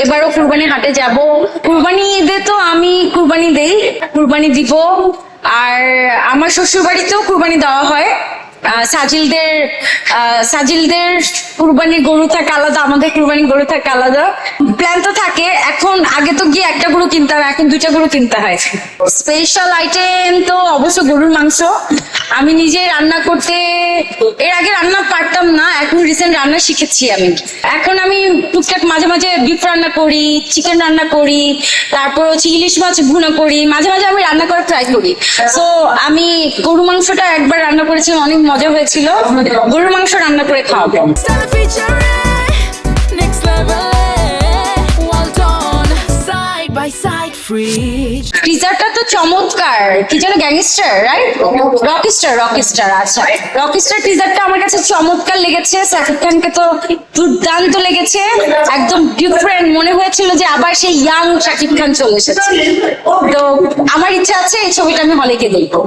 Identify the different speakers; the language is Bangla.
Speaker 1: এবারও কুরবানি হাটে যাব। কুরবানি ঈদে তো আমি কুরবানি দেই, কুরবানি দিব। আর আমার শ্বশুর বাড়িতেও কুরবানি দেওয়া হয়। সাজিলদের কুরবানির গরু থাকে আলাদা, আমাদের কুরবানির গরু থাকে আলাদা। প্ল্যান তো থাকে, এখন আগে তো গিয়ে একটা গরু কিনতে হয়, এখন দুইটা গরু কিনতে হয়। স্পেশাল আইটেম তো অবশ্য গরুর মাংস। আমি নিজে রান্না করতে, এর আগে রান্না পারতাম না, এখন রিসেন্ট রান্না শিখেছি আমি। এখন আমি টুকটাক মাঝে মাঝে বিফ রান্না করি, চিকেন রান্না করি, তারপর হচ্ছে ইলিশ মাছ ভুনা করি, মাঝে মাঝে আমি রান্না করার ট্রাই করি। সো আমি গরু মাংসটা একবার রান্না করেছিলাম, অনেক মজা হয়েছিল। গরুর মাংস রান্না করে খাওয়াবো। টিজারটা তো চমৎকার, কি যেন গ্যাংস্টার, রাইট? রকিস্টার। আচ্ছা, রকিস্টার টিজারটা আমার কাছে চমৎকার লেগেছে। শাকিব খানকে তো দুর্দান্ত লেগেছে, একদম ডিফারেন্ট মনে হয়েছিল যে আবার সেই ইয়াং শাকিব খান চলে এসেছে। তো আমার ইচ্ছা আছে এই ছবিটা আমি হলে গিয়ে দেখবো।